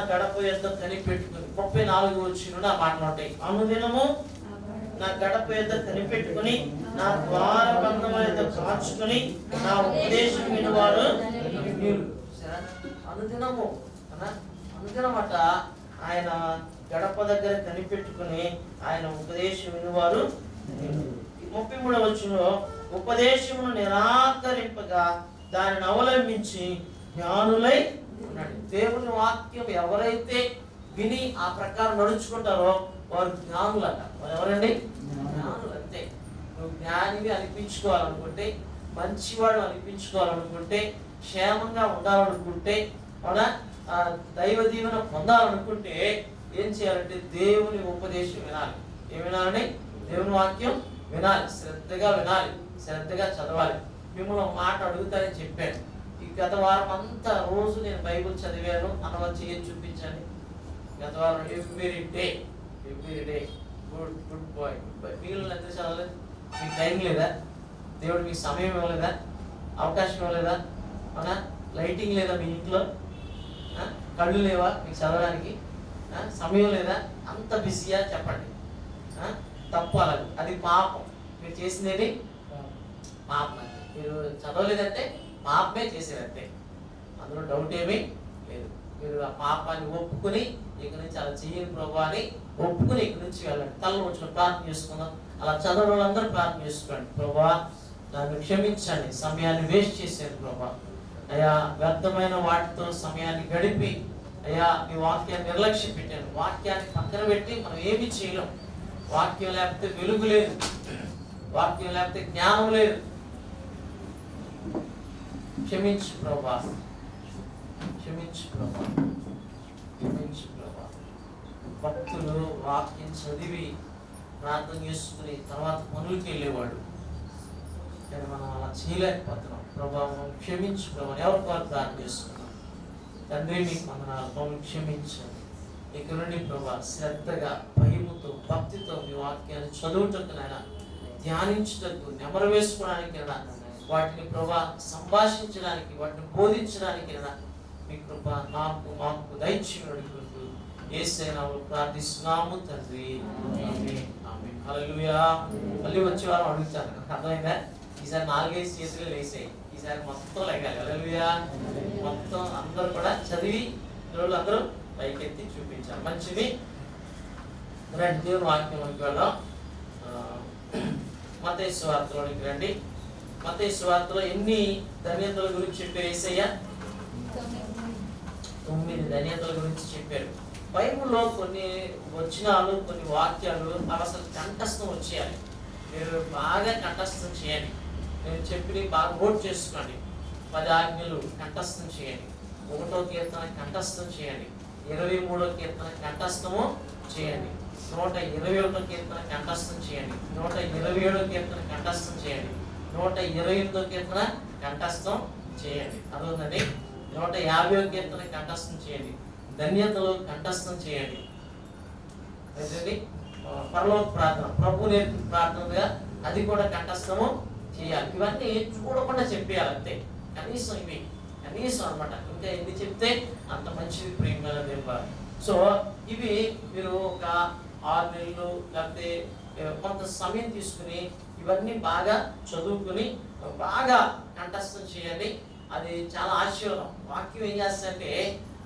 గడప యొద్ద కనిపెట్టుకుని 34 వచ్చిన ఆ మాటలు ఉంటాయి. అనుదినము నా గడప యొద్ద కనిపెట్టుకుని నా ద్వార బంధముల యొద్ద కాచుకుని నా ఉపదేశం వినువారు అనుదినము అనుదినమట ఆయన గడప దగ్గర కనిపెట్టుకుని ఆయన ఉపదేశం వినువారు. 33వ వచనంలో ఉపదేశమును నిరాకరింపగా దానిని అవలంబించి జ్ఞానులై ఉన్నాడు. దేవుని వాక్యం ఎవరైతే విని ఆ ప్రకారం నడుచుకుంటారో వారు జ్ఞానులట. వారు ఎవరండి? జ్ఞానులు. అంతే. నువ్వు జ్ఞానివి అనిపించుకోవాలనుకుంటే, మంచివాడు అనిపించుకోవాలనుకుంటే, క్షేమంగా ఉండాలనుకుంటే, అవునా, దైవ దీవెన పొందాలనుకుంటే ఏం చేయాలంటే దేవుని ఉపదేశం వినాలి. ఏం వినాలండి? దేవుని వాక్యం వినాలి, శ్రద్ధగా వినాలి, శ్రద్ధగా చదవాలి. మిమ్మల్ని ఒక మాట అడుగుతానని చెప్పాను. ఈ గత వారం అంతా రోజు నేను బైబుల్ చదివాను అన్నవారు చేసి చూపించండి. గత వారం every day good good boy. మిగిలిన ఎంత చదవలేదు? మీకు టైం లేదా? దేవుడు మీకు సమయం ఇవ్వలేదా? అవకాశం ఇవ్వలేదా? అవునా? లైటింగ్ లేదా మీ ఇంట్లో? కళ్ళు లేవా మీకు చదవడానికి? సమయం లేదా? అంత బిజీయా? చెప్పండి. తప్పు అలాగే, అది పాపం. మీరు చేసినది పాపం. మీరు చదవలేదంటే పాపమే చేసేదంతే, అందులో డౌట్ ఏమీ లేదు. మీరు ఆ పాపాన్ని ఒప్పుకొని ఇక నుంచి అలా చేయని ప్రభా అని ఒప్పుకొని ఇక నుంచి వెళ్ళండి. తలను ఉంచుకొని ప్రార్థన చేసుకుందాం. అలా చదవడం వాళ్ళందరూ ప్రార్థన చేసుకోండి. ప్రభా నన్ను క్షమించండి, సమయాన్ని వేస్ట్ చేశాను ప్రభా. అయ్యా వ్యర్థమైన వాటితో సమయాన్ని గడిపి అయ్యా మీ వాక్యాన్ని నిర్లక్ష్యం పెట్టాను. వాక్యాన్ని పక్కన పెట్టి మనం ఏమి చేయలేం. వాక్యం లేకపోతే వెలుగు లేదు, వాక్యం లేకపోతే జ్ఞానం లేదు. క్షమించు ప్రభా, క్షమించు ప్రభా, క్షమించు ప్రభా. భక్తులు వాక్యం చదివి ప్రార్థన చేసుకుని తర్వాత పనులకి వెళ్ళేవాడు, కానీ మనం అలా చేయలేకపోతున్నాం. ప్రభా క్షమించు ప్రభా. ఎవరి వారు ప్రార్థన చేసుకున్నాం. తండ్రి మీకు వందనాలు, మమ్మల్ని క్షమించండి. ఇక నుండి ప్రభా శ్రద్ధగా భయముతో భక్తితో మీ వాక్యాన్ని చదువుటకు నాయన, ధ్యానించుటకు, నెమరు వేసుకోవడానికి నాయన, వాటిని ప్రభా సంభాషించడానికి, వాటిని బోధించడానికి మీ కృప నాకు మాకు దయచేయనుకుంటూ యేసయ్య నామములో ప్రార్థిస్తున్నాము తండ్రి. ఆమేన్. ఆమేన్. హల్లెలూయా. మళ్ళీ వచ్చే వారం అడుగుతాను, అర్థమైందా? ఈసారి 4-5 చేతులు లేసాయి, ఈసారి మొత్తం లెగాలి. హల్లెలూయా. మొత్తం అందరూ కూడా చదివి రోజులు అందరూ పైకెత్తి చూపించాలి. మంచిది. దేవుని వాక్యంలోకి వెళ్దాం. మత్తయి సువార్తలోనికి రండి. మత్తయి సువార్తలో ఎన్ని ధన్యతల గురించి చెప్పారు యేసయ్య? 9 ధన్యతల గురించి చెప్పారు. బైబిల్లో కొన్ని వచనాలు, కొన్ని వాక్యాలు అసలు కంఠస్థం వచ్చేయాలి. మీరు బాగా కంఠస్థం చేయాలి. నేను చెప్పి బాగా నోట్ చేసుకోండి. 10 ఆజ్ఞలు కంఠస్థం చేయండి. 1వ కీర్తన కంఠస్థం చేయండి. 23వ కీర్తన కంఠస్థము చేయండి. 121వ కీర్తన కంఠస్థం చేయండి. 127వ కీర్తన కంఠస్థం చేయండి. 128వ కీర్తన కంఠస్థం చేయండి. అదొకటి. 150వ కీర్తన కంఠస్థం చేయండి. ధన్యతలు కంఠస్థం చేయండి. అయితే పరలోక ప్రార్థన, ప్రభు నేర్పిన ప్రార్థనగా అది కూడా కంఠస్థము చేయాలి. ఇవన్నీ చూడకుండా చెప్పేయాలి అంతే. కనీసం ఇవి కనీసం అనమాట. ఇంకా ఎన్ని చెప్తే అంత మంచిది ప్రియమైన దేవుడా. సో ఇవి మీరు ఒక 6 నెలలు లేకపోతే కొంత సమయం తీసుకుని ఇవన్నీ బాగా చదువుకుని బాగా కంఠస్థం చేయండి. అది చాలా ఆశీర్వాదం. వాక్యం ఏం చేస్తుందంటే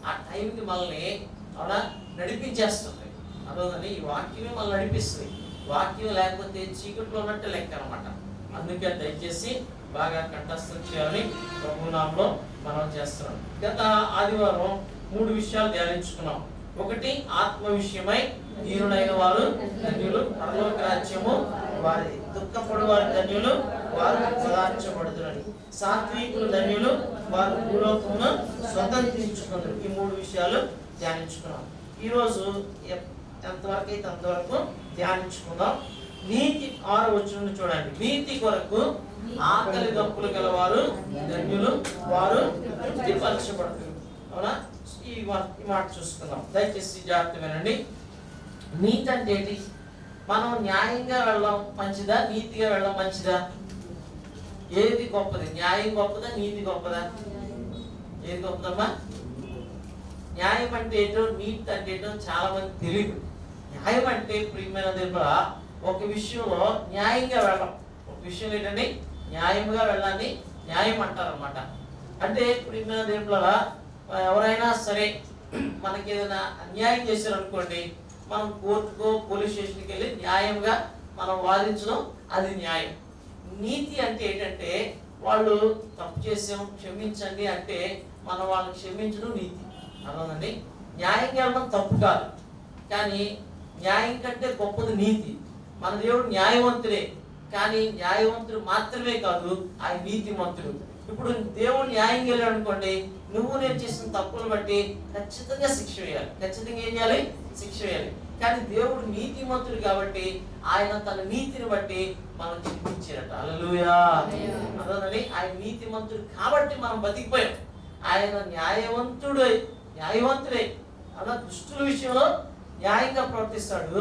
ఆ టైంకి మనల్ని అవునా నడిపించేస్తుంది. అదోదని ఈ వాక్యమే మనల్ని నడిపిస్తుంది. వాక్యం లేకపోతే చీకట్లో ఉన్నట్టు లెక్క అనమాట. అందుకే దయచేసి బాగా కంఠస్థం చేయాలి. ప్రభు నామములో మనం చేస్తున్నాం. గత ఆదివారం 3 విషయాలు ధ్యానించుకున్నాం. ఒకటి, ఆత్మ విషయమై దీనులైన వారు ధన్యులు, పరలోక రాజ్యము వారి. దుఃఖపడు వారి ధన్యులు, వారు ఓదార్చబడుదురని. సాత్వికులు ధన్యులు, వారు భూలోకమును స్వతంత్రించుకుందరు. ఈ 3 విషయాలు ధ్యానించుకున్నాం. ఈరోజు ఎంతవరకు అయితే అంతవరకు ధ్యానించుకుందాం. నీతి 6వ వచనం చూడండి. నీతి కొరకు ఆకలి దప్పులు గలవారు ధన్యులు, వారు తృప్తిపరచబడుతారు. అవునా? ఈ మాట చూసుకుందాం. దయచేసి జాగ్రత్త వినండి. నీతి అంటే ఏంటి? మనం న్యాయంగా వెళ్ళడం మంచిదా, నీతిగా వెళ్ళడం మంచిదా? ఏది గొప్పది? న్యాయం గొప్పదా, నీతి గొప్పదా? ఏది గొప్పదమ్మా? న్యాయం అంటే ఏంటో, నీతి అంటే ఏంటో చాలా మంది తెలియదు. న్యాయం అంటే ప్రియమైన దేవుడా ఒక విషయంలో న్యాయంగా వెళ్ళడం. ఒక విషయం ఏంటంటే న్యాయంగా వెళ్ళాలని న్యాయం అంటారు అనమాట. అంటే ప్రియమైన దేవుడా ఎవరైనా సరే మనకి ఏదైనా అన్యాయం చేశారు అనుకోండి, మనం కోర్టుకో పోలీస్ స్టేషన్కి వెళ్ళి న్యాయంగా మనం వాదించడం అది న్యాయం. నీతి అంటే ఏంటంటే వాళ్ళు తప్పు చేసాం క్షమించండి అంటే మనం వాళ్ళని క్షమించడం నీతి. అర్థమండి. న్యాయంగా వెళ్ళడం తప్పు కాదు, కానీ న్యాయం కంటే గొప్పది నీతి. మన దేవుడు న్యాయవంతుడే, కానీ న్యాయవంతుడు మాత్రమే కాదు, ఆయన నీతిమంతుడు. ఇప్పుడు దేవుడు న్యాయంగా వెళ్ళాడు అనుకోండి, నువ్వు నేను చేసిన తప్పులు బట్టి ఖచ్చితంగా శిక్ష వేయాలి. ఖచ్చితంగా ఏం చేయాలి? శిక్ష వేయాలి. కానీ దేవుడు నీతిమంతుడు కాబట్టి ఆయన తన నీతిని బట్టి మనం క్షమించారట. హల్లెలూయా. అదనండి, ఆయన నీతిమంతుడు కాబట్టి మనం బతికిపోయాం. ఆయన న్యాయవంతుడే అలా దుష్టుల విషయంలో న్యాయంగా ప్రవర్తిస్తాడు,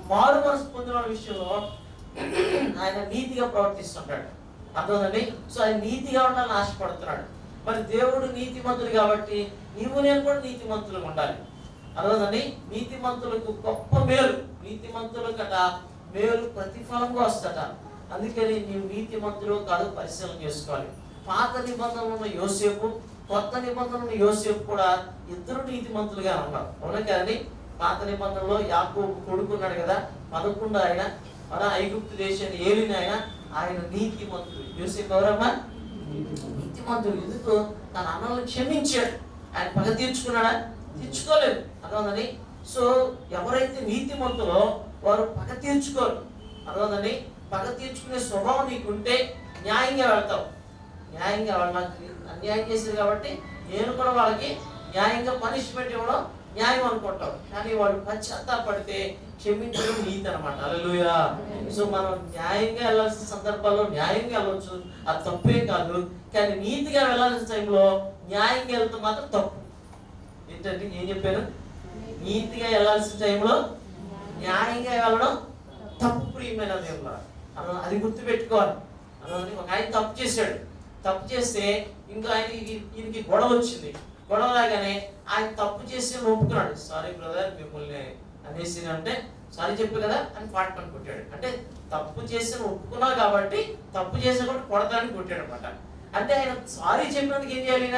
మారు మనసు పొందిన విషయంలో ఆయన నీతిగా ప్రవర్తిస్తుంటాడు. అర్థమండి. సో ఆయన నీతిగా ఉండాలని ఆశపడుతున్నాడు. మరి దేవుడు నీతిమంతుడు కాబట్టి నీవు నేను కూడా నీతిమంతులుగా ఉండాలి. అర్థమండి. నీతిమంతులకు గొప్ప మేలు, నీతిమంతుల కట మేలు ప్రతిఫలంగా వస్తట. అందుకని నీవు నీతిమంతులు కాదు పరిశీలన చేసుకోవాలి. పాత నిబంధనలు ఉన్న యోసేపు, కొత్త నిబంధనలు ఉన్న యోసేపు కూడా ఇద్దరు నీతిమంతులుగా ఉన్నారు. అవునా కదండి. పాత నిబంధనలో యాకోబు కొడుకున్నాడు కదా, 11 ఆయన మన ఐగుప్తు దేశాన్ని ఏలిన ఆయన నీతిమంతుడు. యోసేపు ఎవరమ్మా? నీతిమంతుడు. ఎందుకు? తన అన్నలను క్షమించాడు. ఆయన పగ తీర్చుకున్నాడా? తీర్చుకోలేదు. అర్థమండి. సో ఎవరైతే నీతిమంతులో వారు పగ తీర్చుకోరు. అర్థమండి. పగ తీర్చుకునే స్వభావం నీకుంటే న్యాయంగా వెళ్తావు. న్యాయంగా వాళ్ళు నాకు అన్యాయం చేశారు కాబట్టి నేను కూడా వాళ్ళకి న్యాయంగా పనిష్మెంట్ ఇవ్వడం న్యాయం అనుకుంటావు. కానీ వాళ్ళు పశ్చాత్తాపడితే క్షమించడం నీతి అనమాట. హల్లెలూయా. సో మనం న్యాయంగా వెళ్ళాల్సిన సందర్భాల్లో న్యాయంగా వెళ్ళొచ్చు, అది తప్పే కాదు. కానీ నీతిగా వెళ్ళాల్సిన టైంలో న్యాయంగా వెళ్తే మాత్రం తప్పు. ఏంటంటే ఏం చెప్పాను? నీతిగా వెళ్ళాల్సిన టైంలో న్యాయంగా వెళ్ళడం తప్పు. ప్రియమైన దేవుడా అది గుర్తుపెట్టుకోవాలి. ఒక ఆయన తప్పు చేశాడు. తప్పు చేస్తే ఇంకా ఈయనకి గొడవ వచ్చింది. గొడవ రాగానే ఆయన తప్పు చేసి ఒప్పుకున్నాడు. సారీ బ్రదర్ మిమ్మల్ని అనేసి అంటే సారీ చెప్పు కదా అని పాటను కొట్టాడు. అంటే తప్పు చేసి ఒప్పుకున్నావు కాబట్టి తప్పు చేసిన కూడా కొడతానికి కొట్టాడు అనమాట. అంటే ఆయన సారీ చెప్పినందుకు ఏం చేయాలి?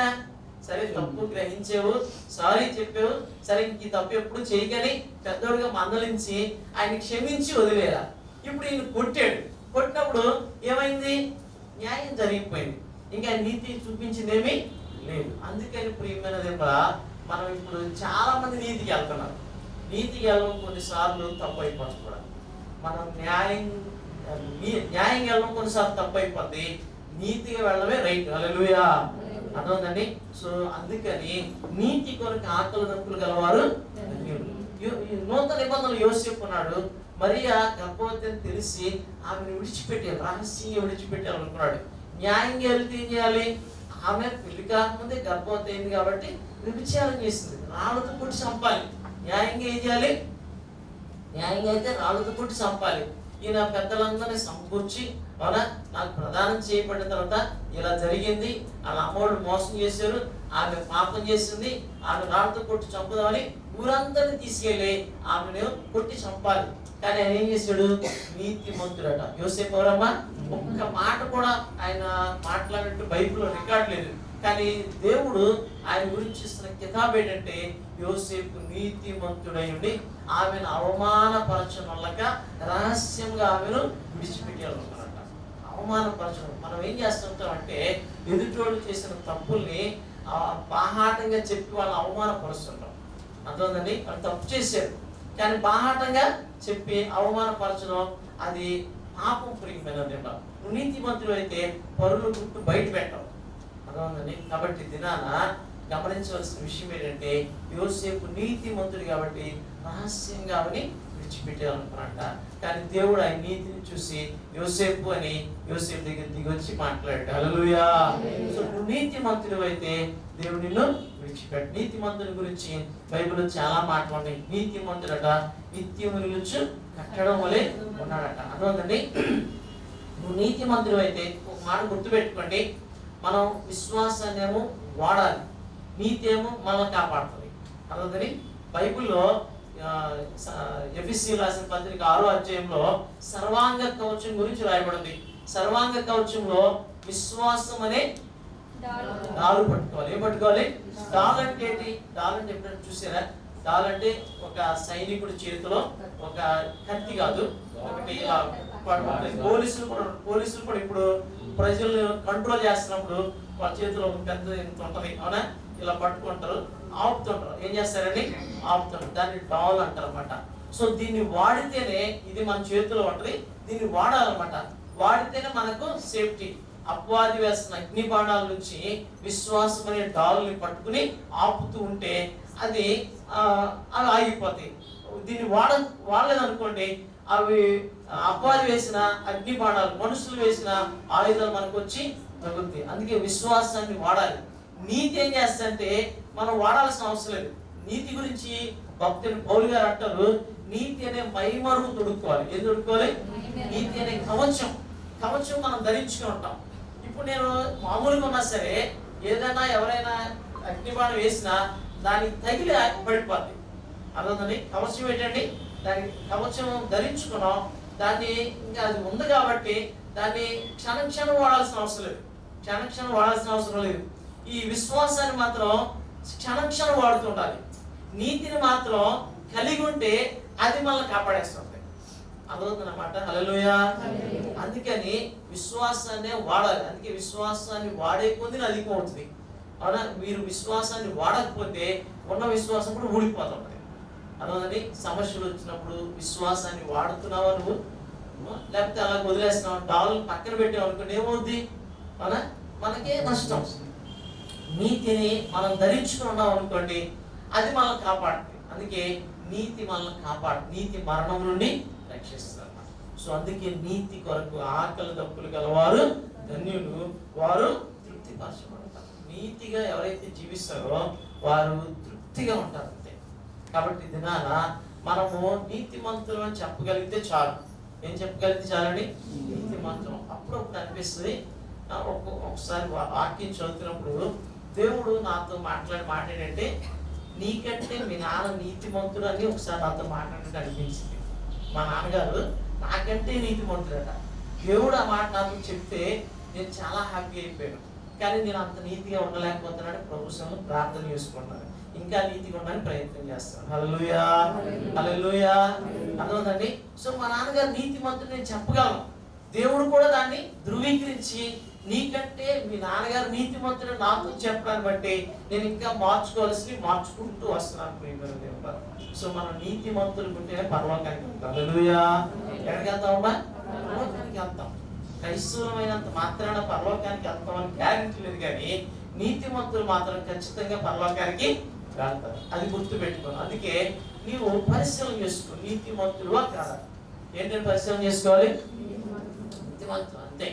సరే తప్పు గ్రహించావు, సారీ చెప్పావు, సరే ఈ తప్పు ఎప్పుడు చేయకని పెద్దోడిగా మందలించి ఆయన క్షమించి వదిలేరా. ఇప్పుడు ఈయన కొట్టాడు. కొట్టినప్పుడు ఏమైంది? న్యాయం జరిగిపోయింది. ఇంకా నీతి చూపించిందేమీ లేదు. అందుకని ప్రియమైన దేవుడా మనం ఇప్పుడు చాలా మంది నీతికి వెళ్తున్నారు. నీతికి వెళ్ళడం కొన్నిసార్లు తప్పు అయిపోతుంది కూడా. మనం న్యాయంగా వెళ్ళడం కొన్నిసార్లు తప్పు అయిపోద్ది. నీతిగా వెళ్ళడమే రైట్. హల్లెలూయా. అర్థమైందండి. సో అందుకని నీతి కొరకు ఆకలి దప్పులు గలవారు. నూతన నిబంధనలు యోసేపు ఉన్నాడు. మరియా గర్భవతి అని తెలిసి ఆమెను విడిచిపెట్టారు, రహస్యంగా విడిచిపెట్టారు అనుకున్నాడు. న్యాయంగా వెళ్తే ఏం చేయాలి? ఆమె పెళ్లి కాకముందే గర్భవతి అయింది కాబట్టి వ్యభిచారం చేసింది. రాళ్ళతో కొట్టి చంపాలి. న్యాయంగా ఏం చేయాలి? న్యాయంగా అయితే రాళ్ళతో కొట్టి చంపాలి. ఈయన పెద్దలందరినీ సమకూర్చి అవునా నాకు ప్రదానం చేయబడిన తర్వాత ఇలా జరిగింది, వాళ్ళ అమ్మోళ్ళు మోసం చేశారు, ఆమె పాపం చేసింది, ఆమె రాళ్ళతో కొట్టి చంపుదామని ఊరందరినీ తీసుకెళ్ళి ఆమెను కొట్టి చంపాలి. కానీ ఆయన ఏం చేశాడు? నీతిమంతుడట. యోసేపు ఎవరమ్మా? ఒక్క మాట కూడా ఆయన మాట్లాడినట్టు బైబిల్లో రికార్డ్ లేదు. కానీ దేవుడు ఆయన గురించి ఇస్తున్న కితాబ్ ఏంటంటే యోసేపు నీతిమంతుడై ఉండి ఆమెను అవమానపరచనొల్లక రహస్యంగా ఆమెను విడిచిపెట్టాలన్నమాట. అవమానపరచడం మనం ఏం చేస్తుంటాం అంటే ఎదుటోళ్ళు చేసిన తప్పుల్ని బాహాటంగా చెప్పి వాళ్ళని అవమానపరుస్తుంటాం. అర్థమైందండి. వాళ్ళు తప్పు చేశారు కానీ బాహాటంగా చెప్పి అవమానపరచడం అది పాపం. ప్రియమైన నువ్వు నీతిమంతుడు అయితే పరుల గుట్టు బయట పెట్టావు. అర్థమైందండి. కాబట్టి దినాన గమనించవలసిన విషయం ఏంటంటే యోసేపు నీతిమంతుడు కాబట్టి రహస్యంగా ఆమెని విడిచిపెట్టాలనుకున్నాడ. కానీ దేవుడు ఆయన నీతిని చూసి యోసేపు అని యోసేపు దగ్గర దిగి వచ్చి మాట్లాడాడు. హల్లెలూయా. సో నువ్వు నీతిమంతుడు అయితే దేవుడు నిన్ను విడిచిపెట్టు. నీతిమంతుని గురించి బైబిల్లో చాలా మాటలు ఉన్నాయి. నీతిమంతుడట నిత్యము నిలుచు కట్టడం వలె ఉన్నాడట. అర్థమైందండి. నువ్వు నీతిమంతుడు అయితే ఒక మాట గుర్తుపెట్టుకోండి, మనం విశ్వాసాన్ని ఏమో వాడాలి, నీతి ఏమో మనల్ని కాపాడుతుంది. అర్థమని బైబిల్లో ఎఫెసీయులకు రాసిన పత్రిక 6వ అధ్యాయంలో సర్వాంగ కవచం గురించి రాయబడింది. సర్వాంగ కవచంలో విశ్వాసం అనే డాలు పట్టుకోవాలి. ఏం పట్టుకోవాలి? డాల్ అంటే ఏంటి? డాల్ అంటే ఎప్పుడైనా చూసారా? డాల్ అంటే ఒక సైనికుడి చేతిలో ఒక కత్తి కాదు, ఒకటి ఇలా పోలీసులు కూడా ఇప్పుడు ప్రజలు కంట్రోల్ చేస్తున్నప్పుడు వాళ్ళ చేతిలో ఒక పెద్ద ఇంత ఉంటది, అవునా, ఇలా పట్టుకుంటారు, ఆపుతుంటారు. ఏం చేస్తారండి? ఆపుతుంటారు. దాన్ని డాల్ అంటారు అనమాట. సో దీన్ని వాడితేనే, ఇది మన చేతిలో ఉంటది, దీన్ని వాడాలన్నమాట. వాడితేనే మనకు సేఫ్టీ. అపవాది వేస్తున్న అగ్ని బాణాల నుంచి విశ్వాసం అనే డాల్ని పట్టుకుని ఆపుతూ ఉంటే అది అవి ఆగిపోతాయి. దీన్ని వాడలేదనుకోండి, అవి అపవాది వేసిన అగ్ని బాణాలు, మనుషులు వేసిన ఆయుధాలు మనకు వచ్చి తగులుతాయి. అందుకే విశ్వాసాన్ని వాడాలి. నీతి ఏం చేస్తుంటే మనం వాడాల్సిన అవసరం లేదు. నీతి గురించి భక్తుడు పౌలు గారు అంటారు, నీతి అనే మైమరువు తొడుక్కోవాలి. ఏది తొడుక్కోవాలి? నీతి అనే కవచం మనం ధరించుకుని ఉంటాం. ఇప్పుడు నేను మామూలుగా ఉన్నా సరే, ఏదైనా ఎవరైనా అగ్నిబాణం వేసినా దానికి తగిలి పడిపోద్ది. అర్థండి? కవచం ఏంటండి? దానికి కవచం ధరించుకున్నాం, దాన్ని ఇంకా అది ఉంది కాబట్టి దాన్ని క్షణం వాడాల్సిన అవసరం లేదు. ఈ విశ్వాసాన్ని మాత్రం క్షణం వాడుతుండాలి. నీతిని మాత్రం కలిగి ఉంటే అది మనల్ని కాపాడేస్తుంది. అదవుతుందన్నమాట. హల్లెలూయా. అందుకని విశ్వాసాన్ని వాడాలి. అందుకే విశ్వాసాన్ని వాడే కొద్ది అధికం అవుతుంది. అవునా? మీరు విశ్వాసాన్ని వాడకపోతే ఉన్న విశ్వాసం కూడా ఊడిపోతుంది. అదవుతుంది. సమస్యలు వచ్చినప్పుడు విశ్వాసాన్ని వాడుతున్నావా నువ్వు, లేకపోతే అలా వదిలేస్తున్నావు, డాల్ పక్కన పెట్టావు అనుకోండి, ఏమవుద్ది? అవునా? మనకే నష్టం. నీతిని మనం ధరించుకున్నాం అనుకోండి, అది మనల్ని కాపాడుతుంది. అందుకే నీతి మనల్ని నీతి మరణం నుండి రక్షిస్తారు. సో అందుకే నీతి కొరకు ఆకలి దప్పులు గలవారు ధన్యులు, వారు తృప్తిపరచబడతారు. నీతిగా ఎవరైతే జీవిస్తారో వారు తృప్తిగా ఉంటారు అంతే. కాబట్టి దినాన మనము నీతిమంతులు అని చెప్పగలిగితే చాలు. ఏం చెప్పగలిగితే చాలండి? నీతిమంతులు. అప్పుడప్పుడు అనిపిస్తుంది, ఒకసారి వాక్యం చదువుతున్నప్పుడు దేవుడు నాతో మాట్లాడంటే, నీకంటే మీ నాన్న నీతిమంతుడు అని ఒకసారి నాతో మాట్లాడినట్టు అనిపించింది. మా నాన్నగారు నాకంటే నీతిమంతుడట. దేవుడు ఆ మాట నాతో చెప్తే నేను చాలా హ్యాపీ అయిపోయాను. కానీ నేను అంత నీతిగా ఉండలేకపోతున్నాను. ప్రభుత్వంలో ప్రార్థన చేసుకుంటున్నాను, ఇంకా నీతిగా ఉండడానికి ప్రయత్నం చేస్తాను. హల్లెలూయా, హల్లెలూయా. అర్థమవుతుందండి? సో మా నాన్నగారు నీతిమంతుడు నేను చెప్పగలను. దేవుడు కూడా దాన్ని ధృవీకరించి, నీకంటే మీ నాన్నగారు నీతిమంతుడు నాతో చెప్పడాన్ని బట్టి నేను ఇంకా మార్చుకుంటూ వస్తున్నాను. సో మనం నీతిమంతులు ఉంటేనే పరలోకానికి వెళ్తాం. హల్లెలూయా. ఎక్కడికి వెళ్తామమ్మా? పరలోకానికి వెళ్తాం. క్రైస్తవులమైనంత మాత్రాన పరలోకానికి వెళ్తామని గ్యారెంటీ లేదు, కానీ నీతిమంతులు మాత్రం ఖచ్చితంగా పరలోకానికి వెళ్తారు. అది గుర్తు పెట్టుకోను. అందుకే నీవు పరిశీలన చేసుకో, నీతిమంతుడువా కాదా. ఏంటంటే పరిశీలన చేసుకోవాలి. నీతిమంతుడు అంతే.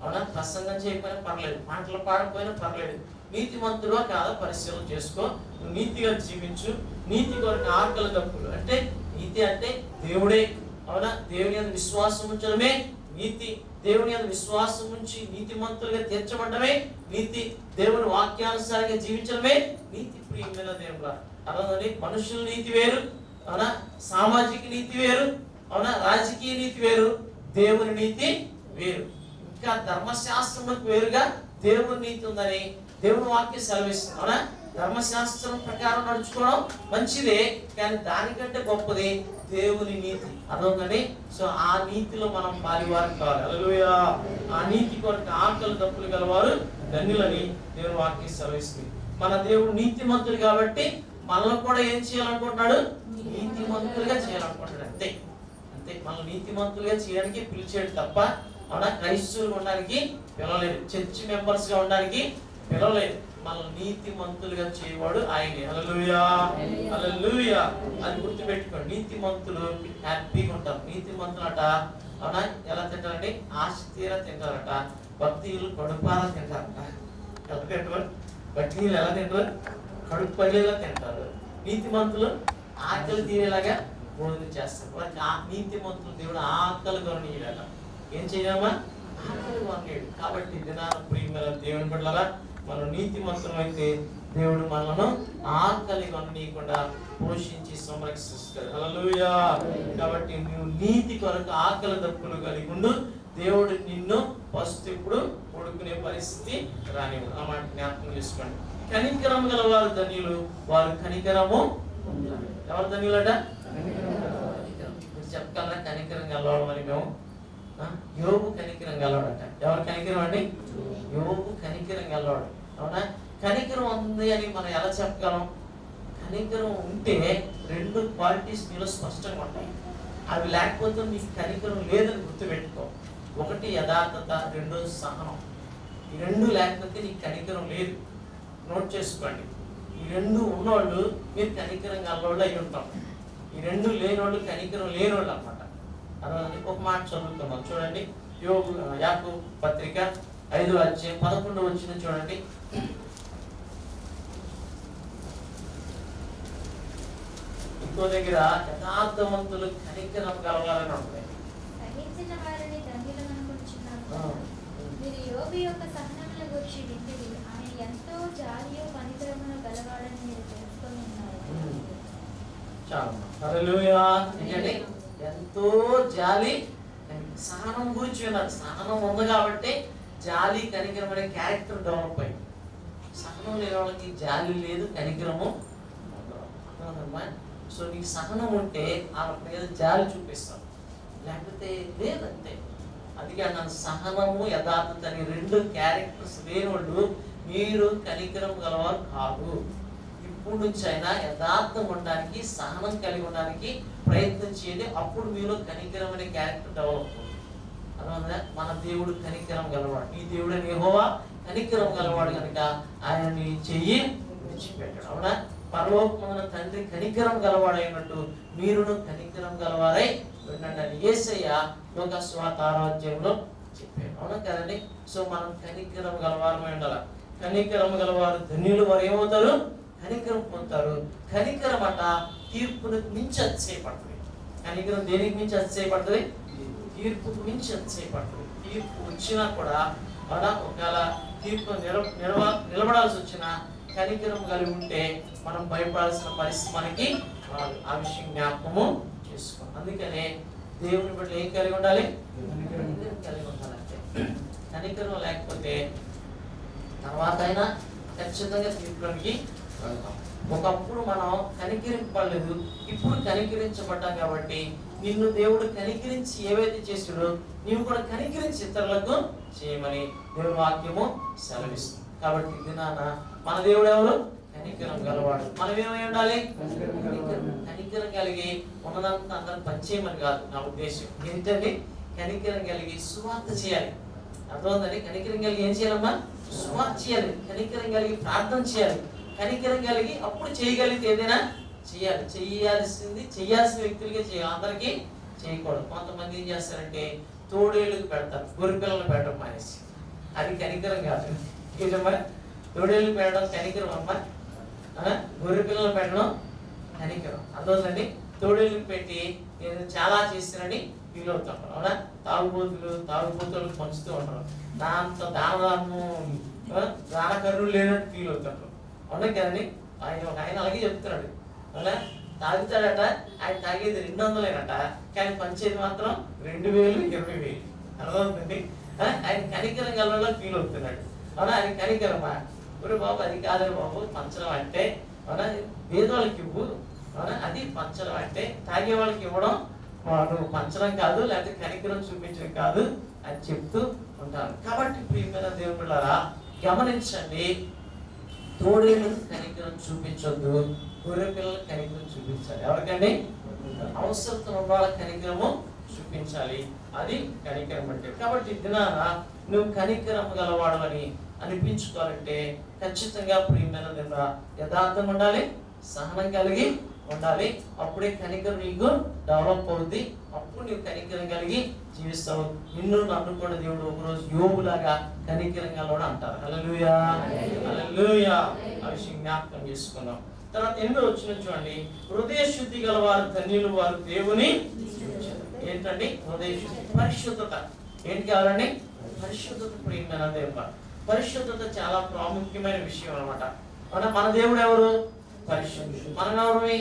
అవునా? ప్రసంగం చేయకపోయినా పర్లేదు, మాటలు పాడకపోయినా పర్లేదు, నీతిమంతుడువా కాదా పరిశీలన చేసుకో. నువ్వు నీతిగా జీవించు. నీతి కొరకు ఆకలి దప్పులు అంటే, నీతి అంటే దేవుడే. అవునా? దేవుని యందు విశ్వాసం ఉంచడమే నీతి. దేవుని యందు విశ్వాసం ఉంచి నీతిమంతులుగా తీర్చబడమే నీతి. దేవుని వాక్యానుసారంగా జీవించడమే నీతి. ప్రియమైన దేవుడా, అర్థండి? మనుషుల నీతి వేరు, అవునా, సామాజిక నీతి వేరు, అవునా, రాజకీయ నీతి వేరు, దేవుని నీతి వేరు. ఇంకా ధర్మశాస్త్రములకు వేరుగా దేవుని నీతి ఉందని దేవుని వాక్యం సెలవిస్తుంది. అవునా? ధర్మశాస్త్రం ప్రకారం నడుచుకోవడం మంచిదే, కానీ దానికంటే గొప్పది దేవుని నీతి. అర్థమవుతుంది? సో ఆ నీతిలో మనం పాలివారు కావాలి. హల్లెలూయా. ఆ నీతి కొరకు ఆకలి దప్పులు గలవారు ధన్యులని దేవుని వాక్యం సెలవిస్తుంది. మన దేవుడు నీతిమంతుడు కాబట్టి మనల్ని కూడా ఏం చేయాలనుకుంటున్నాడు? నీతిమంతులుగా చేయాలనుకుంటున్నాడు. అంతే అంతే. మనం నీతిమంతులుగా చేయడానికి పిలిచాడు తప్ప, అవునా, క్రైస్తవులు ఉండడానికి పిలవలేదు, చర్చ్ మెంబర్స్ గా ఉండడానికి పిలవలేదు. మనం నీతిమంతులుగా చేయవాడు ఆయనే. హల్లెలూయా, హల్లెలూయా. అది గుర్తుపెట్టుకోండి. నీతిమంతులు హ్యాపీగా ఉంటారు. నీతిమంతులట, అవునా, ఎలా తింటారండి? ఆశ తీరా తింటారట. భక్తులు కడుపారా తింటారట. ఎలా తింటారు? భక్తులు ఎలా తింటారు? కడుపు పడేలా తింటారు. నీతిమంతులు ఆకలి తీరేలాగా భోజనం చేస్తారు. వాళ్ళకి నీతిమంతులు దేవుడు ఆకలి కొననీయడట. ఏం చేయమా? ఆకలి కొనలేడు. కాబట్టి దినాన ప్రియమైన దేవుని బిడ్డలారా, మనం నీతిమంతులం అయితే దేవుడు మనలను ఆకలి కొననీయకుండా పోషించి సంరక్షిస్తాడు. హల్లెలూయా. కాబట్టి నువ్వు నీతి కొరకు ఆకలి దప్పులు కలిగి ఉండు. దేవుడు నిన్ను ఫస్ట్ ఇప్పుడు కొడుకునే పరిస్థితి రానివ్వడు. ఆ మాట జ్ఞాపకం చేసుకోండి. కనికరం గల వారు ధన్యులు, వారు కనికరము. ఎవరు ధన్యులట? చెప్పగలరా కనికరం గలవాడు అని? మేము యోబు కనికరం గలవాడట. ఎవరు కనికరం అండి? యోబు కనికరం గలవాడు. అవునా? కనికరం ఉంది అని మనం ఎలా చెప్పగలం? కనికరం ఉంటే రెండు క్వాలిటీస్ మీలో స్పష్టంగా ఉంటాయి. అవి లేకపోతే నీకు కనికరం లేదని గుర్తుపెట్టుకో. ఒకటి యథార్థత, రెండోది సహనం. ఈ రెండు లేకపోతే నీకు కనికరం లేదు. నోట్ చేసుకోండి. ఈ రెండు ఉన్నోళ్ళు మీరు కనికరం గలవాళ్ళు అయి ఉంటాం. ఈ రెండు లేనోళ్ళు కనికరం లేనోళ్ళు అన్నమాట. అలా ఒక మాట చదువుతున్నాం చూడండి. యాకోబు పత్రిక 5వ అధ్యాయం 11వ వచనం చూడండి. ఇంకో దగ్గర యథార్థవంతులు కనికరం గలవాలని ఉంటుంది. ఎంతో జాలి, సహనం గురించి విన్నారు. సహనం ఉంది కాబట్టి జాలి కనికరం అనే క్యారెక్టర్ డెవలప్ అయింది. సహనం లేని వాళ్ళకి జాలి లేదు, కనికరము. సో నీకు సహనం ఉంటే వాళ్ళ మీద జాలి చూపిస్తాం, లేకపోతే లేదంతే. అందుకే అన్నాను, సహనము యథార్థత అని రెండు క్యారెక్టర్స్ లేని వాళ్ళు మీరు కనికరం గలవారు కాదు. ఇప్పుడు నుంచి అయినా యథార్థం ఉండడానికి, సహనం కలిగి ఉండడానికి ప్రయత్నం చేయండి. అప్పుడు మీలో కనికరం అనే క్యారెక్టర్ డెవలప్ అవుతుంది. అర్థమైందా? మన దేవుడు కనికరం గలవాడు. ఈ దేవుడు యెహోవా కనికరం గలవాడు కనుక ఆయన నీ చెయ్యి విడిచిపెట్టాడు. అవునా? పరలోకమున తండ్రి కనికరం గలవాడైనట్టు మీరును కనికరం గలవారై ఉండండి అని యేసయ్య యోగా సువార్త 6వ అధ్యాయంలో చెప్పాడు. అవునా కదండి? సో మనం కనికరం గలవారమై ఉండాలి. కనికరం గలవారు ధన్యులు, వారు ఏమవుతారు? కనికరం పొందుతారు. కనికరం అట తీర్పును మించి అతిశయపడుతుంది. కనికరం దేనికి మించి అతిశయపడుతుంది? తీర్పుకు మించి అతిశయపడుతుంది. తీర్పు వచ్చినా కూడా ఒకవేళ తీర్పు నిలబడాల్సి వచ్చినా కనికరం కలిగి ఉంటే మనం భయపడాల్సిన పరిస్థితి మనకి రాదు. ఆ విషయం జ్ఞాపకము చేసుకోండి. అందుకనే దేవుని బట్టి ఏం కలిగి ఉండాలి? కనికరం కలిగి ఉండాలంటే. కనికరం లేకపోతే తర్వాత అయినా ఖచ్చితంగా తీర్పులోనికి వెళ్తాం. ఒకప్పుడు మనం కనికరింపలేదు, ఇప్పుడు కనికరించబడ్డాం కాబట్టి నిన్ను దేవుడు కనికరించి ఏవైతే చేసాడో నీవు కూడా కనికరించి ఇతరులకు చేయమని దేవుని వాక్యము సెలవిస్తుంది. కాబట్టి దినాన మన దేవుడు ఎవరు? కనికరం గలవాడు. మనం ఏమై ఉండాలి? కనికరం కలిగి ఉన్నదంతా అందరం పంచేయమని కాదు నా ఉద్దేశం. ఏంటండి? కనికరం కలిగి సువార్త చేయాలి. అర్థమైందండి? కనికరం కలిగి ఏం చేయాలమ్మా? సువార్త చేయాలి. కనికరం కలిగి ప్రార్థన చేయాలి. కనికరం కలిగి అప్పుడు చేయగలిగితే ఏదైనా చేయాలి. చేయాల్సిన వ్యక్తులకే చేయాలి, అందరికీ చేయకూడదు. కొంతమంది ఏం చేస్తారంటే తోడేళ్ళకి పెడతారు, గొర్రె పిల్లలు పెట్టడం మానేసి. అది కనికరం కాదు. ఏదమ్మా? తోడేళ్ళు పెట్టడం కనికరం అమ్మా? గొర్రె పిల్లలు పెట్టడం కనికరం. అర్థమవుతుందండి? తోడేళ్ళకి పెట్టి నేను చాలా చేస్తానని ఫీల్ అవుతాను. అవునా? తాగుబోతులకు పంచుతూ ఉంటారు. దాంతో దానకర్రులు లేనట్టు ఫీల్ అవుతారు. అవునా కదండి? ఆయన అలాగే చెప్తున్నాడు. అవునా? తాగుతాడట, ఆయన తాగేది 200లేనట, కానీ పంచేది మాత్రం 2000, 20,000. అర్థమవుతుంది? ఆయన కనికరం గల ఫీల్ అవుతున్నాడు. అవునా? ఆయన కనికరమా? ఒరే బాబు, అది కాదు బాబు పంచడం అంటే. అవునా? పేదవాళ్ళకి ఇవ్వు. అవునా? అది పంచడం అంటే. తాగే వాళ్ళకి ఇవ్వడం నువ్వు పంచడం కాదు, లేకపోతే కనికరం చూపించడం కాదు అని చెప్తూ ఉంటాను. కాబట్టి ప్రియమైన దేవుని బిడ్డలారా గమనించండి, తోడేళ్ళకు కనికరం చూపించొద్దు, గొర్రె పిల్లలకు కనికరం చూపించాలి. ఎవరికండి? అవసరత ఉన్న వాళ్ళకి కనికరము చూపించాలి. అది కనికరం అంటే. కాబట్టి దినాన నువ్వు కనికరం గలవాడవని అనిపించుకోవాలంటే ఖచ్చితంగా ప్రియమైన దేవుడా యథార్థం ఉండాలి, సహనం కలిగి ఉండాలి. అప్పుడే కనికరం నీకు డెవలప్ అవుతుంది. అప్పుడు నీవు కనికరం కలిగి జీవిస్తావు. నిన్ను నన్ను కూడా దేవుడు ఒకరోజు యోబులాగా కనికరం గలవాడు అంటారు. హల్లెలూయా, హల్లెలూయా. ఆ విషయం జ్ఞాపకం చేసుకున్నాం. తర్వాత 8వ వచనం చూడండి. హృదయ శుద్ధి గలవారు ధన్యులు, వారు దేవుని. ఏంటండి హృదయ శుద్ధి? పరిశుద్ధత. ఏంటి కావాలండి? పరిశుద్ధత. ప్రియమైన దేవుడు, పరిశుద్ధత చాలా ప్రాముఖ్యమైన విషయం అన్నమాట. మన దేవుడు ఎవరు? పరిశుద్ధుడు. మనం ఎవరు?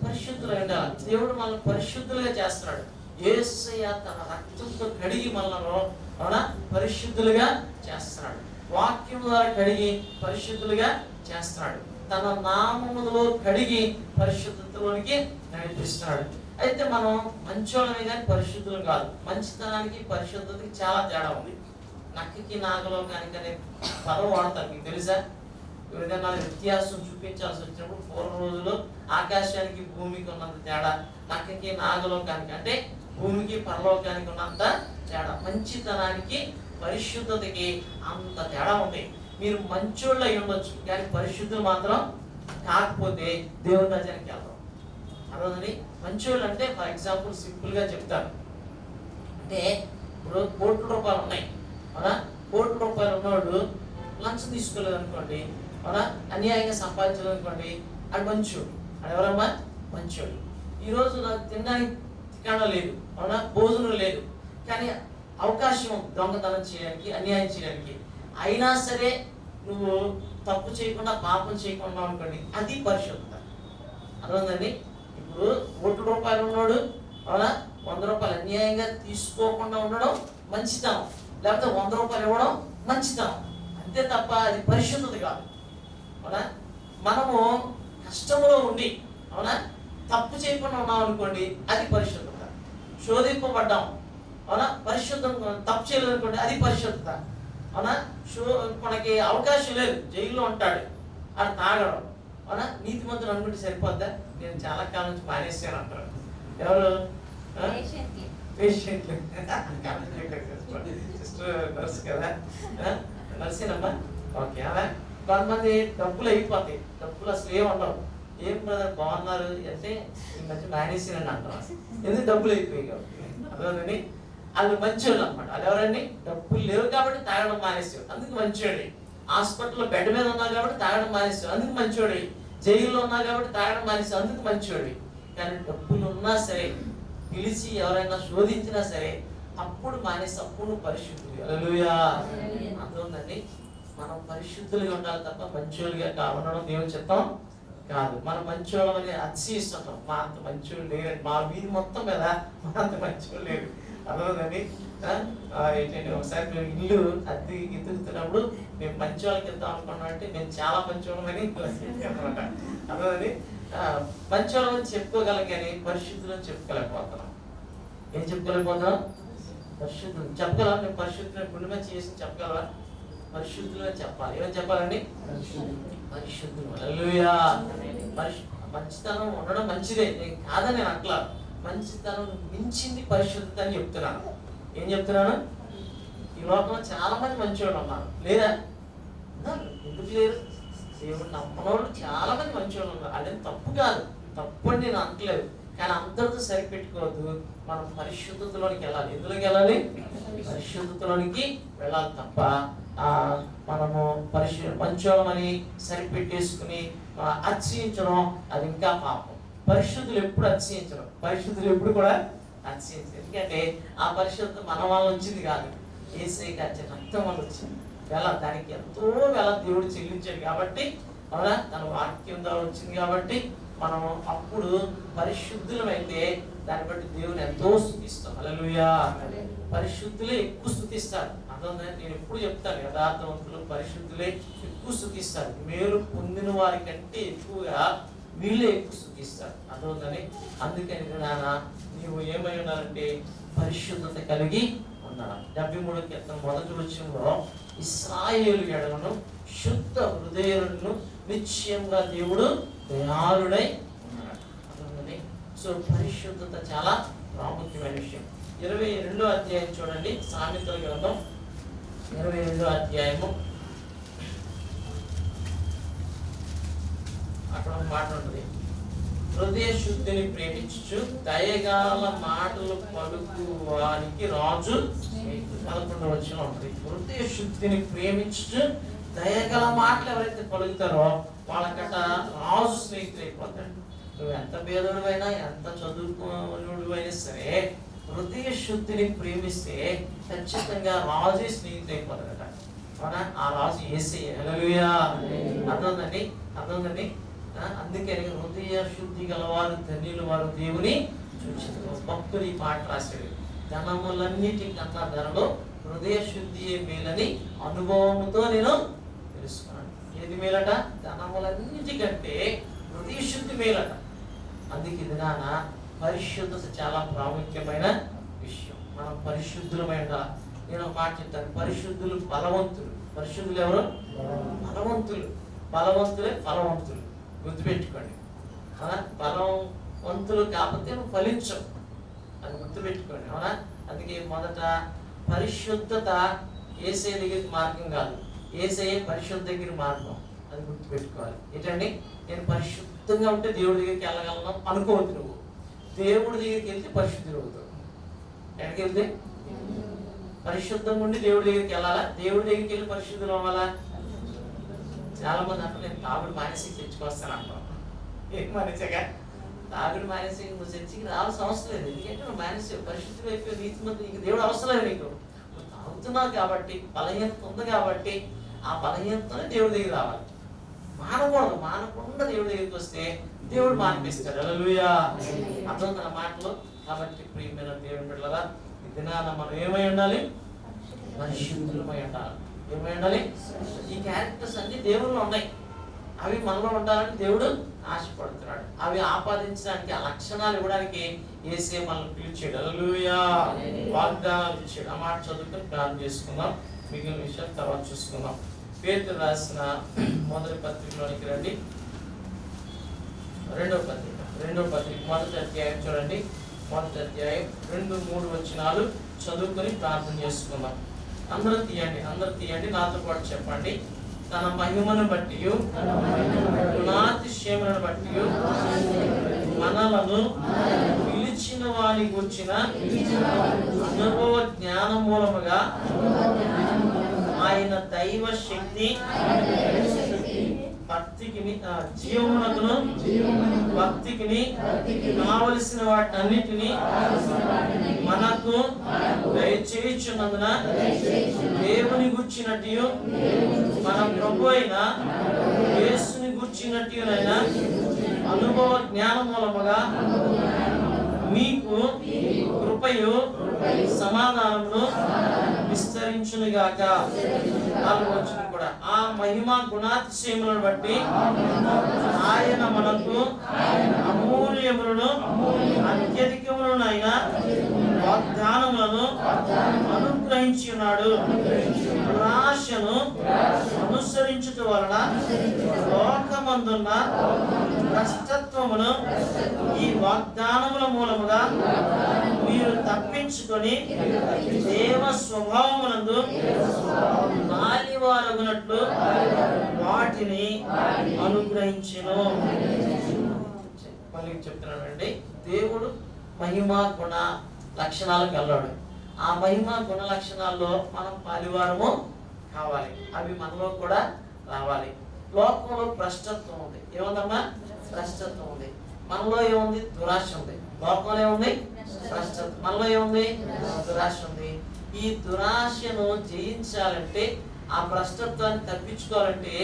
పరిశుద్ధులు ఉండాలి. దేవుడు మనల్ని పరిశుద్ధులుగా చేస్తున్నాడు. యేసయ్య తన రక్తంతో కడిగి మనలో పరిశుద్ధులుగా చేస్తున్నాడు. వాక్యం ద్వారా కడిగి పరిశుద్ధులుగా చేస్తున్నాడు. తన నామములో కడిగి పరిశుద్ధతలోనికి నడిపిస్తున్నాడు. అయితే మనం మంచోళ్ళమే కానీ పరిశుద్ధులు కాదు. మంచితనానికి పరిశుద్ధతకి చాలా తేడా ఉంది. నక్కకి నాగలోకానికి అనే పదం వాడతారు, మీకు తెలుసా? ఏదైనా వ్యత్యాసం చూపించాల్సి వచ్చినప్పుడు పూర్వ రోజుల్లో ఆకాశానికి భూమికి ఉన్నంత తేడా, నక్కకి నాగలోకానికి అంటే భూమికి పరలోకానికి ఉన్నంత తేడా, మంచితనానికి పరిశుద్ధతకి అంత తేడా ఉంది. మీరు మంచోళ్ళు అయి ఉండొచ్చు కానీ పరిశుద్ధులు మాత్రం కాకపోతే దేవుని రాజ్యానికి వెళ్దాం. అర్థమని మంచోళ్ళు అంటే ఫర్ ఎగ్జాంపుల్ సింపుల్గా చెప్తాను. అంటే ఇప్పుడు ₹1,00,00,000 ఉన్నాయి, అవునా? ₹1,00,00,000 ఉన్నవాడు లంచం తీసుకోలేదు అనుకోండి, అవునా? అన్యాయంగా సంపాదించలేదు అనుకోండి, అది మంచోడు. అది ఎవరమ్మా? మంచోడు. ఈరోజు నాకు తినడానికి ఠికాణా లేదు, అవునా? భోజనం లేదు, కానీ అవకాశం దొంగతనం చేయడానికి, అన్యాయం చేయడానికి, అయినా సరే నువ్వు తప్పు చేయకుండా పాపం చేయకుండా అనుకోండి, అది పరిశుద్ధత. అర్థమైందండి? ఇప్పుడు ₹1,00,00,000 ఉన్నాడు, అవునా? ₹100 అన్యాయంగా తీసుకోకుండా ఉండడం మంచితనం, లేకపోతే ₹100 ఇవ్వడం మంచితనం, అంతే తప్ప అది పరిశుద్ధత కాదు. అవునా? మనము కష్టంలో ఉండి, అవునా, తప్పు చేయకుండా ఉన్నాం అనుకోండి, అది పరిశుద్ధత. శోధింపబడ్డాం, అవునా, పరిశుద్ధం, తప్పు చేయలేదు అనుకోండి, అది పరిశుద్ధత. అవునా? మనకి అవకాశం లేదు, జైల్లో ఉంటాడు, అది తాగడం, అవునా? నీతిమంతులు అనుకుంటే సరిపోద్దా? నేను చాలా కాలం నుంచి మానేసాను అంటారు. ఎవరు? పేషెంట్లు. సిస్టర్ నర్స్ కదా, నర్సేనమ్మా? ఓకే. అలా కొంతమంది డబ్బులు అయిపోతాయి, డబ్బులు అసలు ఏమి ఉండవు. ఏం బ్రదర్ బాగున్నారు అంటే ఈ మధ్య మానేసానని అంటారు. ఎందుకు? డబ్బులు అయిపోయాయి కాబట్టి. అర్థమని వాళ్ళు మంచోళ్ళు అనమాట. వాళ్ళు ఎవరండి? డబ్బులు లేవు కాబట్టి తాగడం మానేసాడు, అందుకు మంచోడి. హాస్పిటల్లో బెడ్ మీద ఉన్నారు కాబట్టి తాగడం మానేసాడు, అందుకు మంచోడి. జైల్లో ఉన్నారు కాబట్టి తాగడం మానేసాడు, అందుకు మంచోడి. కానీ డబ్బులు ఉన్నా సరే, పిలిచి ఎవరైనా శోధించినా సరే అప్పుడు మానేసి అప్పుడు పరిశుద్ధులు. హల్లెలూయా. అర్థమైందండి? మనం పరిశుద్ధులుగా ఉండాలి తప్ప మంచోళ్ళుగా ఉండడం దేవుని చిత్తం కాదు. మనం మంచోళ్ళని అతిశయిస్తుంటాం, మా అంత మంచోళ్ళు లేరు, మా వీధి మొత్తం మీద మా అంత మంచోళ్ళు లేరు. అర్థమైందండి? ఏంటంటే ఒకసారి మేము ఇల్లు అద్దె ఎత్తుకుతున్నప్పుడు మేము మంచి వాళ్ళకి వెళ్తాం అనుకున్నాం, అంటే మేము చాలా మంచివాళ్ళమని అనమాట. అర్థమైందండి? మంచివాళ్ళని చెప్పుకోగలం కానీ పరిశుద్ధులను చెప్పుకోలేకపోతున్నాం. ఏం చెప్పుకోలేకపోతున్నాం? పరిశుద్ధులు చెప్పగలవా? మేము పరిశుద్ధులను గుండె మంచి చేసి చెప్పగలవా? పరిశుద్ధులు అని చెప్పాలి. ఏమని చెప్పాలండి? పరిశుద్ధులు. హల్లెలూయా. మంచితనం ఉండడం మంచిదే, నేను కాదని నేను అట్లా. మంచితనం మించింది పరిశుద్ధత అని చెప్తున్నాను. ఏం చెప్తున్నాను? ఈ లోకంలో చాలా మంది మంచివాళ్ళు ఉన్నారు, లేదా? ఎందుకు లేరు? దేవుడు నమ్మనోళ్ళు చాలా మంది మంచివాళ్ళు ఉన్నారు. అదేం తప్పు కాదు, తప్పు అని నేను అనట్లేదు. కానీ అందరితో సరిపెట్టుకోవద్దు. మనం పరిశుద్ధతలోనికి వెళ్ళాలి. ఎందులోకి వెళ్ళాలి? పరిశుద్ధతలోనికి వెళ్ళాలి తప్ప మనము మంచోళ్ళమని సరిపెట్టేసుకుని అతిశయించడం అది ఇంకా పాపం. పరిశుద్ధులు ఎప్పుడు అతిశయించడం, పరిశుద్ధులు ఎప్పుడు కూడా అతిశయించరు. ఎందుకంటే ఆ పరిశుద్ధత మన వల్ల వచ్చింది కాదు, యేసయ్య గారి రక్తం వల్ల వచ్చింది. దానికి ఎంతో దేవుడు చెల్లించాడు కాబట్టి, అవునా, తన వాక్యం ద్వారా వచ్చింది కాబట్టి మనం అప్పుడు పరిశుద్ధులమైతే దాన్ని బట్టి దేవుని ఎంతో స్తుతిస్తాం. హల్లెలూయా. పరిశుద్ధులే ఎక్కువ స్తుతిస్తారు. అర్థమైందా? నేను ఎప్పుడు చెప్తాను, యథార్థవంతులు పరిశుద్ధులే ఎక్కువ స్తుతిస్తారు. మేలు పొందిన వారి కంటే ఎక్కువగా వీళ్ళే ఎక్కువ స్తుతిస్తారు. అర్థమవుతుంది? అందుకని నాన్న నీవు ఏమై ఉన్నారంటే పరిశుద్ధత కలిగి ఉన్నాడు. 73 కీర్తన మొదటి వచనంలో ఇశ్రాయేలు ఎడలను శుద్ధ హృదయులను నిశ్చయంగా దేవుడు దయాళుడై ఉన్నాడు. అర్థమవుతుంది? సో పరిశుద్ధత చాలా ప్రాముఖ్యమైన విషయం. 22వ అధ్యాయం చూడండి, సామెతల గ్రంథం 22వ అధ్యాయము. అక్కడ ఒక మాట ఉంటుంది, హృదయ శుద్ధిని ప్రేమించు దయగల మాటలు పలుకు వారికి రాజు 11వ వచనం ఉంటుంది. హృదయ శుద్ధిని ప్రేమించు దయగల మాటలు ఎవరైతే పలుకుతారో వాళ్ళకట రాజు స్నేహితులు అయిపోతాడు. నువ్వు ఎంత పేదోడువైనా ఎంత చదువుకున్నోడువైనా సరే హృదయ శుద్ధిని ప్రేమిస్తే ఖచ్చితంగా రాజు స్నేహితులు అయిపోతాడట. అవునా? ఆ రాజు యేసయ్య. హల్లెలూయా. అర్థమైందండి? అర్థండి. అందుకని హృదయ శుద్ధి గలవారు ధన్యులు వారు దేవుని చూచారు. భక్తుడు ఈ పాట రాశాడు. ధనములన్నిటికన్నా ధరలో హృదయ శుద్ధి మేలని అనుభవముతో నేను తెలుసుకున్నాను. ఏది మేలట? ధనములన్నిటికంటే హృదయ శుద్ధి మేలట. అందుకే ఇది నాన్న పరిశుద్ధత చాలా ప్రాముఖ్యమైన విషయం. మనం పరిశుద్ధులమై ఉండాలి. నేను ఒక మాట చెప్తాను, పరిశుద్ధులు బలవంతులు. పరిశుద్ధులు ఎవరు? బలవంతులు. బలవంతులే ఫలవంతులు. గుర్తుపెట్టుకోండి. బలవంతులు కాకపోతే నువ్వు ఫలించవు, అది గుర్తుపెట్టుకోండి. అవునా? అందుకే మొదట పరిశుద్ధత యేసయ్య దగ్గరికి మార్గం కాదు, యేసయ్య పరిశుద్ధ దగ్గర మార్గం. అది గుర్తుపెట్టుకోవాలి. ఏంటండి? నేను పరిశుద్ధంగా ఉంటే దేవుడి దగ్గరికి వెళ్ళగలను అనుకోవద్దు. నువ్వు దేవుడి దగ్గరికి వెళ్తే పరిశుద్ధులు అవుతావు. ఎక్కడికి వెళ్తే? పరిశుద్ధంగా ఉండి దేవుడి దగ్గరికి వెళ్ళాలా? దేవుడి దగ్గరికి వెళ్ళి పరిశుద్ధులు అవ్వాలా? చాలా మంది అంటారు, నేను తాగుడు మానేసి తెచ్చుకొస్తాను అంటాం. ఏం మానేసాగా? తాగుడు మానేసి నువ్వు చర్చికి రావాల్సిన అవసరం లేదు. ఎందుకంటే నువ్వు మానేసి పరిశుద్ధులు అయిపోయి నీతి మంది ఇంక దేవుడు అవసరం లేదు నీకు. నువ్వు తాగుతున్నావు కాబట్టి, బలహీనత ఉంది కాబట్టి ఆ బలహీనతనే దేవుడి దగ్గర రావాలి. మానకూడదు. మానకుండా దేవుడి దగ్గరికి వస్తే దేవుడు మానిపిస్తాడు. హల్లెలూయా. అర్థం తన మాటలు. కాబట్టి ప్రియమైన దేవుని బిడ్డలారా, ఈ దినాన మనం ఏమై ఉండాలి? పరిశుద్ధులమై ఉండాలి. ఏమై ఉండాలి? ఈ క్యారెక్టర్స్ అన్ని దేవుళ్ళు ఉన్నాయి. అవి మనలో ఉండాలని దేవుడు ఆశపడుతున్నాడు. అవి ఆపాదించడానికి, ఆ లక్షణాలు ఇవ్వడానికి యేసే మనల్ని పిలిచాడు. హల్లెలూయా. వాగ్దానాలు ఇచ్చాడు. ఆ మాట చదువుకొని ప్రార్థన చేసుకుందాం. మిగిలిన విషయాలు తర్వాత చూసుకుందాం. పేతురు రాసిన మొదటి పత్రికలోనికి రండి. రెండో పత్రిక మొదటి అధ్యాయం చూడండి. మొదటి అధ్యాయం 2-3 వచనాలు చదువుకొని ప్రార్థన చేసుకుందాం. అందరూ తీయండి, నాతో పాటు చెప్పండి. తన మహిమను బట్టి, గుణాతిశయములను బట్టి మనలను పిలిచిన వాని గుర్చిన అనుభవ జ్ఞానం మూలముగా ఆయన దైవ శక్తి భక్తికి జీవమునకును భక్తికి కావలసిన వాటన్నిటిని మనకు దయచేయుచున్నందున దేవుని గూర్చినట్టు మన ప్రభు అయిన యేసుని గూర్చినట్టునైనా అనుభవ జ్ఞానం మూలముగా మీకు కృపయు సమాధానమును విస్తరించునుగాక. కూడా ఆ మహిమ గుణాతిశయములను బట్టి ఆయన మనకు అమూల్యములను అత్యధికములైన వాగ్దానములను అనుగ్రహించి ఉన్నాడు. ఆశను అనుసరించుట వలన లోకమందున్న భ్రష్టత్వమును ఈ వాగ్దానముల మూలముగా మీరు తప్పించుకొని దేవ స్వభావమునందు మాలివారగునట్లు వాటిని అనుగ్రహించెను. మళ్ళీ చెప్తున్నానండి, దేవుడు మహిమ గుణ లక్షణాలు కలవాడు. ఆ మహిమ గుణ లక్షణాల్లో మనం పాలివారము కావాలి. అవి మనలో కూడా రావాలి. లోకంలో భ్రష్టత్వం ఉంది. ఏముందమ్మా? భ్రష్టత్వం ఉంది. మనలో ఏముంది? దురాశ ఉంది. లోకంలో ఏముంది? భ్రష్టత్వం. మనలో ఏముంది? దురాశ ఉంది. ఈ దురాశను జయించాలంటే, ఆ భ్రష్టత్వాన్ని తప్పించుకోవాలంటే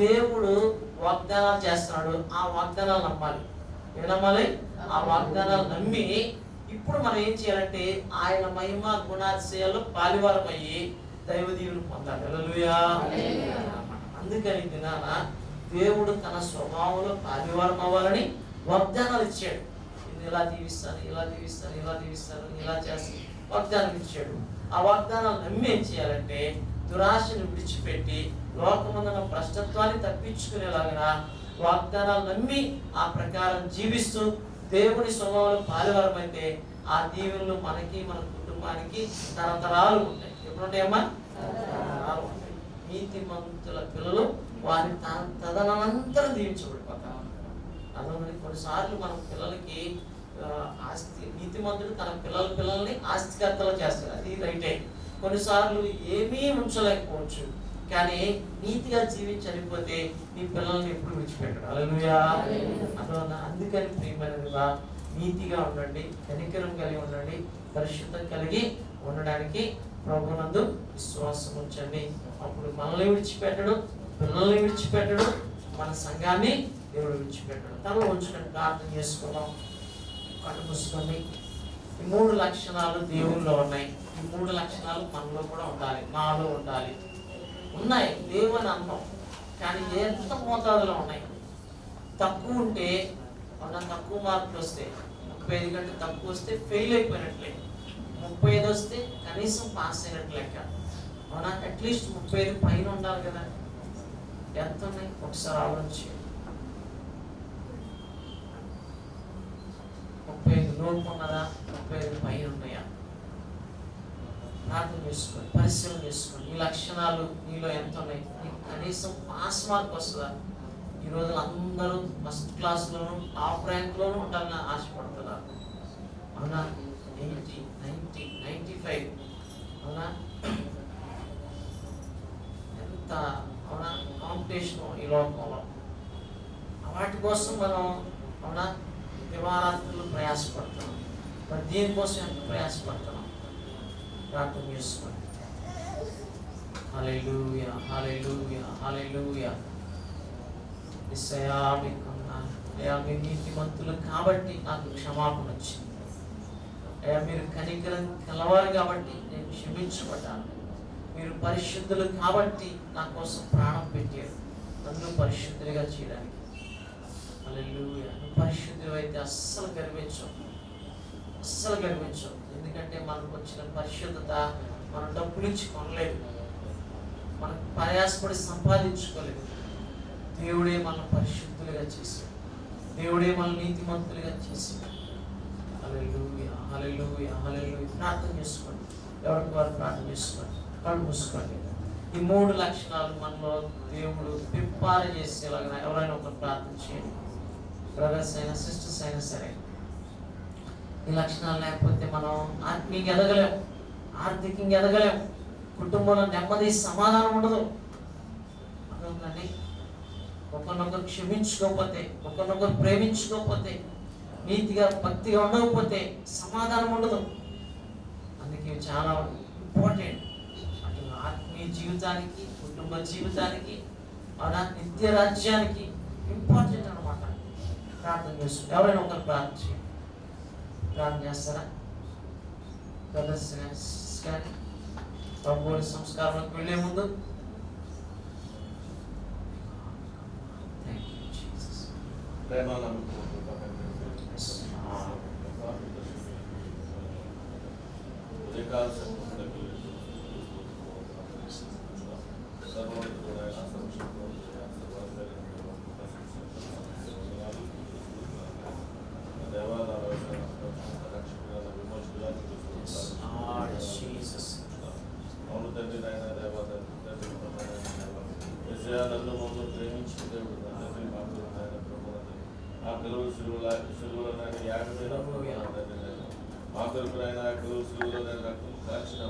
దేవుడు వాగ్దానాలు చేస్తున్నాడు. ఆ వాగ్దానాలు నమ్మాలి. ఏం నమ్మాలి? ఆ వాగ్దానాలు నమ్మి ఇప్పుడు మనం ఏం చేయాలంటే ఆయన మహిమ గుణాతిశయాల్లో పాలివారం అయ్యి దైవ దీవెనలు పొందాలి. హల్లెలూయా. అందుకని దినాన దేవుడు తన స్వభావంలో పాలివారం అవ్వాలని వాగ్దానాలు ఇచ్చాడు. ఇలా దీవిస్తాను, ఇలా దీవిస్తాను, ఇలా దీవిస్తాను, ఇలా చేస్తాను వాగ్దానం ఇచ్చాడు. ఆ వాగ్దానాలు నమ్మి ఏం చేయాలంటే దురాశను విడిచిపెట్టి లోకమున్న భ్రష్టత్వాన్ని తప్పించుకునేలాగా వాగ్దానాలు నమ్మి ఆ ప్రకారం జీవిస్తూ దేవుని స్వభావంలో పాలివారం అయితే ఆ దీవెనలు మనకి, మన కుటుంబానికి తరతరాలు ఉంటాయి. ఎప్పుడు ఉంటాయమ్మా? తరతరాలు ఉంటాయి. నీతిమంతుల పిల్లలు వారి తదనంతరం దీవించబడిపోతారు. అందుకని కొన్నిసార్లు మన పిల్లలకి ఆస్తి, నీతిమంతుడు తన పిల్లల్ని ఆస్తికర్తలు చేస్తారు. అది రైటే. కొన్నిసార్లు ఏమీ ఉంచలేకపోవచ్చు, కానీ నీతిగా జీవించి చనిపోతే నీ పిల్లల్ని ఎప్పుడు విడిచిపెట్టడు. హల్లెలూయా. అందుకని ప్రియమైనదిగా నీతిగా ఉండండి, కనికరం కలిగి ఉండండి, పరిశుద్ధం కలిగి ఉండడానికి ప్రభునందు విశ్వాసం ఉంచండి. అప్పుడు మనల్ని విడిచిపెట్టడు, పిల్లల్ని విడిచిపెట్టడు, మన సంఘాన్ని దేవుడు విడిచిపెట్టాడు. తనలో ఉంచుకొని ప్రార్థన చేసుకున్నాం. కళ్ళు మూసుకొని ఈ 3 లక్షణాలు దేవుల్లో ఉన్నాయి. ఈ 3 లక్షణాలు మనలో కూడా ఉండాలి, నాలో ఉండాలి. ఉన్నాయి దేవుని అన్నం, కానీ ఎంత మోతాదులో ఉన్నాయి. తక్కువ ఉంటే తక్కువ మార్కులు వస్తే 35 కంటే తక్కువ వస్తే ఫెయిల్ అయిపోయినట్లే. 35 వస్తే కనీసం పాస్ అయినట్లు లెక్క. అవునా? అట్లీస్ట్ 35 పైన ఉండాలి కదా. ఎంత ఉన్నాయి ఒకసారి ఆలోచించి. 35 లోపు ఉన్నదా, 35 పైన ఉన్నాయా? ప్రార్థన చేసుకోండి, పరిశీలన చేసుకోండి. ఈ లక్షణాలు నీలో ఎంత ఉన్నాయి? నీకు కనీసం పాస్ మార్క్ వస్తుందా? ఈ రోజు అందరూ ఫస్ట్ క్లాస్లోను టాప్ ర్యాంక్లోనూ ఉండాలని ఆశపడుతున్నారు. అవునా? 80, 90, 95. అవునా? ఎంత అవునా కాంపిటీషన్ ఈ లోకంలో. వాటి కోసం మనం అవునా దివారాత్రులు ప్రయాసపడుతున్నాం. మరి దీనికోసం ఎంత ప్రయాసపడుతున్నాం? ప్రార్థన చేసుకోండి. హల్లెలూయా, హల్లెలూయా, హల్లెలూయా. యేసయ్యా మీకు వందనాలు. అయ్యా మీరు నీతిమంతులు కాబట్టి నాకు క్షమాపణ వచ్చింది. అయ్యా మీరు కనికరం కలవారు కాబట్టి నేను క్షమించబడ్డాను. మీరు పరిశుద్ధులు కాబట్టి నా కోసం ప్రాణం పెట్టారు, నన్ను పరిశుద్ధులుగా చేయడానికి. హల్లెలూయా. నువ్వు పరిశుద్ధులు అయితే అస్సలు గర్వించవు, అస్సలు గర్వించవు. ఎందుకంటే మనకు వచ్చిన పరిశుద్ధత మనం డబ్బులు ఇచ్చి కొనలేదు, మనం ప్రయాసపడి సంపాదించుకోలేదు. దేవుడే మనల్ని పరిశుద్ధులుగా చేశాడు, దేవుడే మనల్ని నీతిమంతులుగా చేశాడు. హల్లెలూయా, హల్లెలూయా, హల్లెలూయా. ప్రార్థన చేసుకోండి, ఎవరికి వారు ప్రార్థన చేసుకోండి, కళ్ళు మూసుకోండి. ఈ 3 లక్షణాలు మనలో దేవుడు పిప్పార చేసేలాగా ఎవరైనా ఒక ప్రార్థన చేయండి. బ్రదర్స్ అయినా సిస్టర్స్ అయినా సరే. ఈ లక్షణాలు లేకపోతే మనం ఆత్మీయంగా ఎదగలేము, ఆర్థికంగా ఎదగలేము, కుటుంబంలో నెమ్మది సమాధానం ఉండదు. అందుకని ఒకరినొకరు క్షమించుకోకపోతే, ఒకరినొకరు ప్రేమించుకోకపోతే, నీతిగా భక్తిగా ఉండకపోతే సమాధానం ఉండదు. అందుకే చాలా ఇంపార్టెంట్. అటు ఆత్మీయ జీవితానికి, కుటుంబ జీవితానికి, అలా నిత్య రాజ్యానికి ఇంపార్టెంట్ అనమాట. ప్రార్థన చేస్తుంది. ఎవరైనా ఒకరు ప్రార్థన చేయండి. ప్రార్థన చేస్తారా? బ్రదర్స్ కానీ ప్రభువుని సంస్కారంలోకి వెళ్ళే ముందు నన్ను మమ్మల్ని ప్రేమించిన దేవుడు ఆ పిలువ సిలువలో నేను యాగమైన మా కొరకు ఆయన ఆ పిలువ సిలువలో నేను రక్తం కాల్చిన